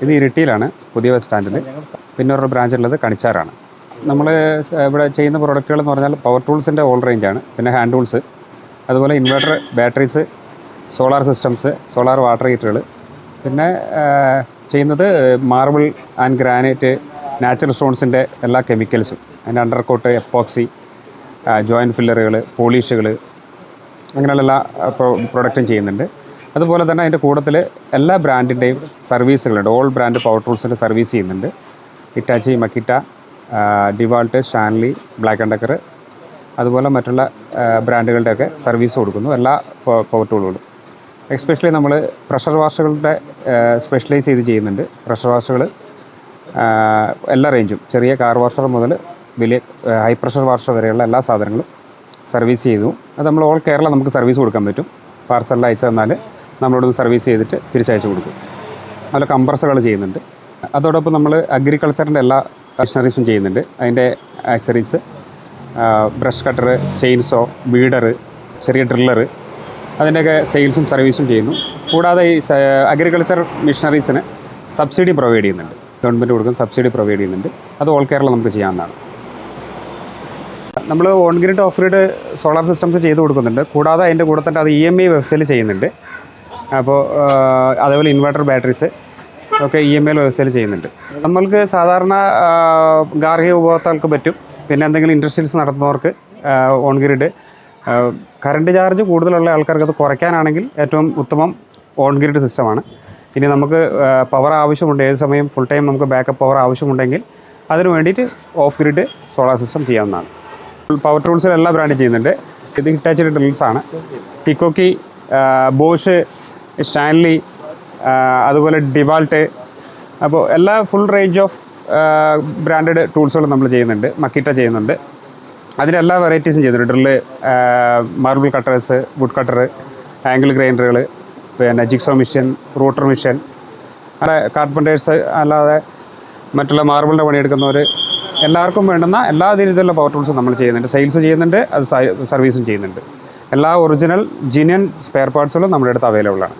ഇത് ഇരിട്ടിയിലാണ്, പുതിയ ബസ് സ്റ്റാൻഡിൽ. പിന്നെ ഒരു ബ്രാഞ്ച് ഉള്ളത് കണിച്ചാറാണ്. നമ്മൾ ഇവിടെ ചെയ്യുന്ന പ്രോഡക്റ്റുകൾ എന്ന് പറഞ്ഞാൽ പവർ ടൂൾസിൻ്റെ ഓൾ റേഞ്ചാണ്. പിന്നെ ഹാൻഡ് ടൂൾസ്, അതുപോലെ inverter, batteries, solar systems, solar water ഹീറ്ററുകൾ. പിന്നെ ചെയ്യുന്നത് മാർബിൾ ആൻഡ് ഗ്രാനൈറ്റ്, നാച്ചുറൽ സ്റ്റോൺസിൻ്റെ എല്ലാ കെമിക്കൽസും, അതിൻ്റെ അണ്ടർകോട്ട്, എപ്പോക്സി, ജോയിൻറ്റ് ഫില്ലറുകൾ, പോളിഷുകൾ, അങ്ങനെയുള്ള എല്ലാ പ്രൊഡക്റ്റും ചെയ്യുന്നുണ്ട്. അതുപോലെ തന്നെ അതിൻ്റെ കൂട്ടത്തിൽ എല്ലാ ബ്രാൻഡിൻ്റെയും സർവീസുകളുണ്ട്. ഓൾ ബ്രാൻഡ് പവർ ടൂൾസിൻ്റെ സർവീസ് ചെയ്യുന്നുണ്ട്. Hitachi, Makita, DeWalt, Stanley, Black and Decker, അതുപോലെ മറ്റുള്ള ബ്രാൻഡുകളുടെയൊക്കെ സർവീസ് കൊടുക്കുന്നു എല്ലാ പവർ ടൂളുകളും. എസ്പെഷ്യലി നമ്മൾ പ്രഷർ വാഷുകളുടെ സ്പെഷ്യലൈസ് ചെയ്ത് ചെയ്യുന്നുണ്ട്. പ്രഷർ വാഷുകൾ എല്ലാ റേഞ്ചും, ചെറിയ കാർ വാഷർ മുതൽ വലിയ ഹൈ പ്രഷർ വാഷർ വരെയുള്ള എല്ലാ സാധനങ്ങളും സർവീസ് ചെയ്തു. അത് നമ്മൾ ഓൾ കേരള നമുക്ക് സർവീസ് കൊടുക്കാൻ പറ്റും. പാർസലിൽ അയച്ചു തന്നാൽ നമ്മളോട് സർവീസ് ചെയ്തിട്ട് തിരിച്ചയച്ചു കൊടുക്കും. അതുപോലെ കംപ്രസറുകൾ ചെയ്യുന്നുണ്ട്. അതോടൊപ്പം നമ്മൾ അഗ്രികൾച്ചറിൻ്റെ എല്ലാ മെഷീനറീസും ചെയ്യുന്നുണ്ട്. അതിൻ്റെ ആക്സറീസ്, ബ്രഷ് കട്ടർ, ചെയിൻസോ, ബീഡർ, ചെറിയ ഡ്രില്ലർ, അതിൻ്റെയൊക്കെ സെയിൽസും സർവീസും ചെയ്യുന്നു. കൂടാതെ ഈ അഗ്രികൾച്ചർ മെഷീനറീസിന് സബ്സിഡി പ്രൊവൈഡ് ചെയ്യുന്നുണ്ട്. ഗവൺമെൻറ് കൊടുക്കുന്ന സബ്സിഡി പ്രൊവൈഡ് ചെയ്യുന്നുണ്ട്. അത് ഓൾ കേരള നമുക്ക് ചെയ്യാവുന്നതാണ്. നമ്മൾ on grid, of grid solar systems ചെയ്ത് കൊടുക്കുന്നുണ്ട്. കൂടാതെ അതിൻ്റെ കൂടെ തന്നെ അത് EMI വ്യവസ്ഥയിൽ ചെയ്യുന്നുണ്ട്. അപ്പോൾ അതേപോലെ ഇൻവെർട്ടർ, ബാറ്ററീസ് ഒക്കെ EMI വ്യവസ്ഥയിൽ ചെയ്യുന്നുണ്ട്. നമ്മൾക്ക് സാധാരണ ഗാർഹിക ഉപഭോക്താക്കൾക്ക് പറ്റും. പിന്നെ എന്തെങ്കിലും ഇൻഡസ്ട്രീസ് നടത്തുന്നവർക്ക് ഓൺ ഗ്രിഡ്, കറണ്ട് ചാർജ് കൂടുതലുള്ള ആൾക്കാർക്ക് അത് കുറയ്ക്കാനാണെങ്കിൽ ഏറ്റവും ഉത്തമം ഓൺ ഗ്രിഡ് സിസ്റ്റമാണ്. ഇനി നമുക്ക് പവർ ആവശ്യമുണ്ട്, ഏത് സമയം ഫുൾ ടൈം നമുക്ക് ബാക്കപ്പ് പവർ ആവശ്യമുണ്ടെങ്കിൽ അതിന് വേണ്ടിയിട്ട് ഓഫ് ഗ്രിഡ് സോളാർ സിസ്റ്റം ചെയ്യാവുന്നതാണ്. പവർ ടൂൾസിൽ എല്ലാ ബ്രാൻഡും ചെയ്യുന്നുണ്ട്. ഇത് ഹിറ്റാച്ചിയുടെ ഡ്രിൽസാണ്. പിക്കോക്കി, ബോഷ്, സ്റ്റാൻലി, അതുപോലെ ഡിവാൾട്ട്, അപ്പോൾ എല്ലാ ഫുൾ റേഞ്ച് ഓഫ് ബ്രാൻഡഡ് ടൂൾസുകളും നമ്മൾ ചെയ്യുന്നുണ്ട്. മക്കിറ്റ ചെയ്യുന്നുണ്ട്. അതിലെല്ലാ വെറൈറ്റീസും ചെയ്യുന്നുണ്ട്. Drill, marble cutters, wood cutter, angle ഗ്രൈൻഡറുകൾ, പിന്നെ ജിക്സോ മിഷൻ, റൂട്ടർ മിഷൻ, അങ്ങനെ കാർപ്പൻറ്റേഴ്സ്, അല്ലാതെ മറ്റുള്ള മാർബിളിൻ്റെ പണിയെടുക്കുന്നവർ, എല്ലാവർക്കും വേണ്ടുന്ന എല്ലാ രീതിയിലുള്ള പവർ ടൂൾസും നമ്മൾ ചെയ്യുന്നുണ്ട്. സെയിൽസ് ചെയ്യുന്നുണ്ട്, അത് സർവീസും ചെയ്യുന്നുണ്ട്. എല്ലാ ഒറിജിനൽ ജിനിയൻ സ്പെയർ പാർട്സുകളും നമ്മുടെ അടുത്ത് അവൈലബിൾ ആണ്.